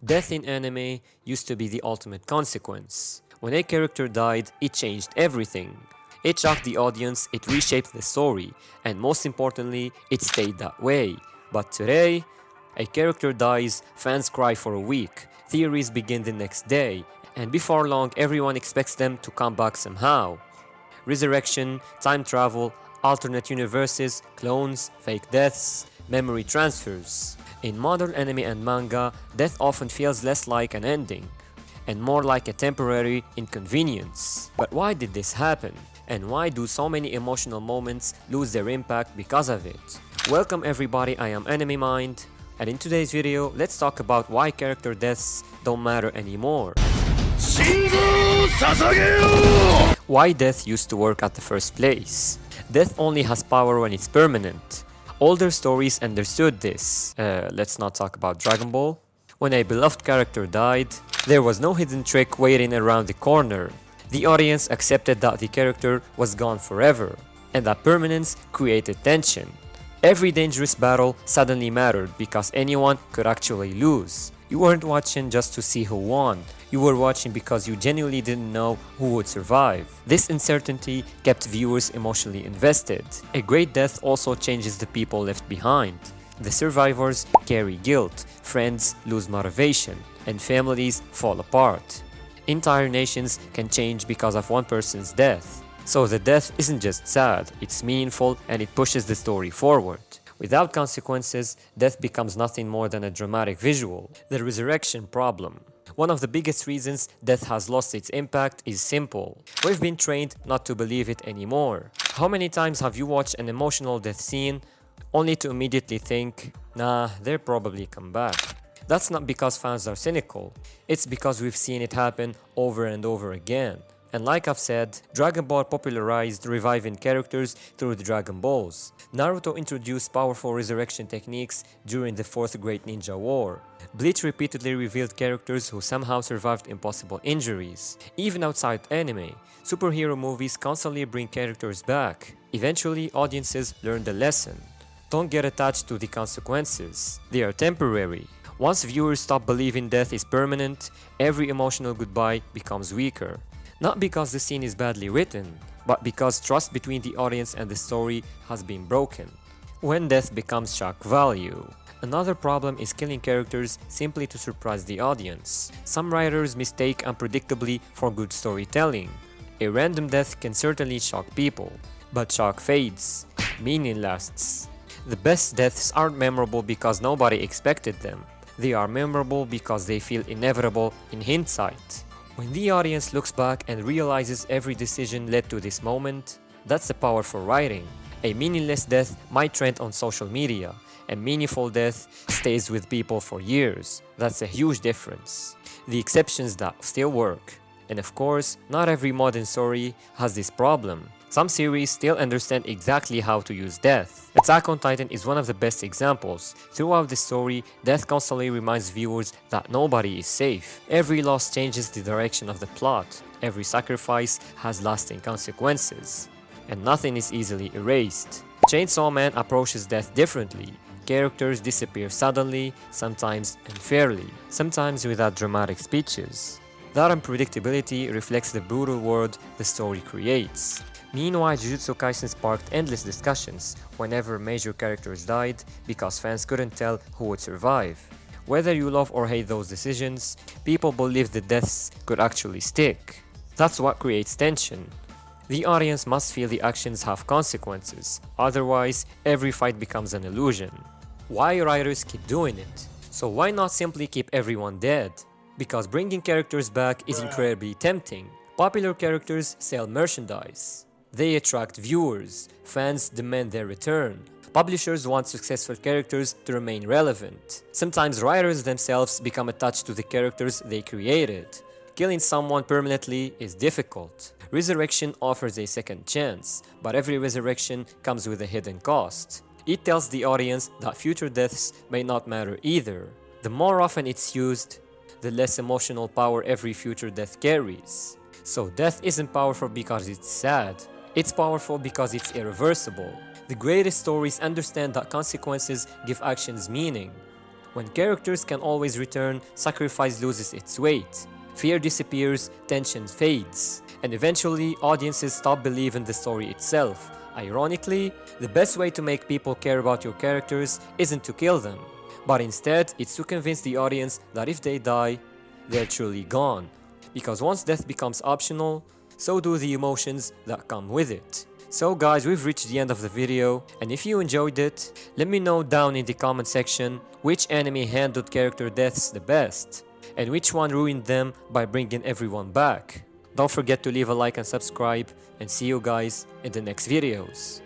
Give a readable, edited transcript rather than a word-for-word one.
Death in anime used to be the ultimate consequence. When a character died, it changed everything. It shocked the audience, it reshaped the story, and most importantly, it stayed that way. But today, a character dies, fans cry for a week, theories begin the next day, and before long everyone expects them to come back somehow. Resurrection, time travel, alternate universes, clones, fake deaths, memory transfers. In modern anime and manga, death often feels less like an ending and more like a temporary inconvenience. But why did this happen? And why do so many emotional moments lose their impact because of it? Welcome everybody, I am Anime Mind, and in today's video, let's talk about why character deaths don't matter anymore. Why death used to work at the first place. Death only has power when it's permanent. Older stories understood this. Let's not talk about Dragon Ball. When a beloved character died, there was no hidden trick waiting around the corner. The audience accepted that the character was gone forever, and that permanence created tension. Every dangerous battle suddenly mattered because anyone could actually lose. You weren't watching just to see who won. You were watching because you genuinely didn't know who would survive. This uncertainty kept viewers emotionally invested. A great death also changes the people left behind. The survivors carry guilt, friends lose motivation, and families fall apart. Entire nations can change because of one person's death. So the death isn't just sad, it's meaningful and it pushes the story forward. Without consequences, death becomes nothing more than a dramatic visual. The resurrection problem. One of the biggest reasons death has lost its impact is simple. We've been trained not to believe it anymore. How many times have you watched an emotional death scene only to immediately think, nah, they'll probably come back? That's not because fans are cynical, it's because we've seen it happen over and over again. And like I've said, Dragon Ball popularized reviving characters through the Dragon Balls. Naruto introduced powerful resurrection techniques during the Fourth Great Ninja War. Bleach repeatedly revealed characters who somehow survived impossible injuries. Even outside anime, superhero movies constantly bring characters back. Eventually, audiences learn the lesson. Don't get attached to the consequences. They are temporary. Once viewers stop believing death is permanent, every emotional goodbye becomes weaker. Not because the scene is badly written, but because trust between the audience and the story has been broken. When death becomes shock value. Another problem is killing characters simply to surprise the audience. Some writers mistake unpredictably for good storytelling. A random death can certainly shock people, but shock fades, meaning lasts. The best deaths aren't memorable because nobody expected them. They are memorable because they feel inevitable in hindsight. When the audience looks back and realizes every decision led to this moment, that's the power for writing. A meaningless death might trend on social media. A meaningful death stays with people for years. That's a huge difference. The exceptions that still work. And of course, not every modern story has this problem. Some series still understand exactly how to use death. Attack on Titan is one of the best examples. Throughout the story, death constantly reminds viewers that nobody is safe. Every loss changes the direction of the plot. Every sacrifice has lasting consequences. And nothing is easily erased. Chainsaw Man approaches death differently. Characters disappear suddenly, sometimes unfairly, sometimes without dramatic speeches. That unpredictability reflects the brutal world the story creates. Meanwhile, Jujutsu Kaisen sparked endless discussions whenever major characters died because fans couldn't tell who would survive. Whether you love or hate those decisions, people believed the deaths could actually stick. That's what creates tension. The audience must feel the actions have consequences, otherwise every fight becomes an illusion. Why writers keep doing it? So why not simply keep everyone dead? Because bringing characters back is incredibly tempting. Popular characters sell merchandise. They attract viewers, fans demand their return. Publishers want successful characters to remain relevant. Sometimes writers themselves become attached to the characters they created. Killing someone permanently is difficult. Resurrection offers a second chance, but every resurrection comes with a hidden cost. It tells the audience that future deaths may not matter either. The more often it's used, the less emotional power every future death carries. So death isn't powerful because it's sad. It's powerful because it's irreversible. The greatest stories understand that consequences give actions meaning. When characters can always return, sacrifice loses its weight. Fear disappears, tension fades, and eventually audiences stop believing the story itself. Ironically, the best way to make people care about your characters isn't to kill them, but instead it's to convince the audience that if they die, they're truly gone. Because once death becomes optional, so do the emotions that come with it. So guys, we've reached the end of the video, and if you enjoyed it, let me know down in the comment section which anime handled character deaths the best, and which one ruined them by bringing everyone back. Don't forget to leave a like and subscribe, and see you guys in the next videos.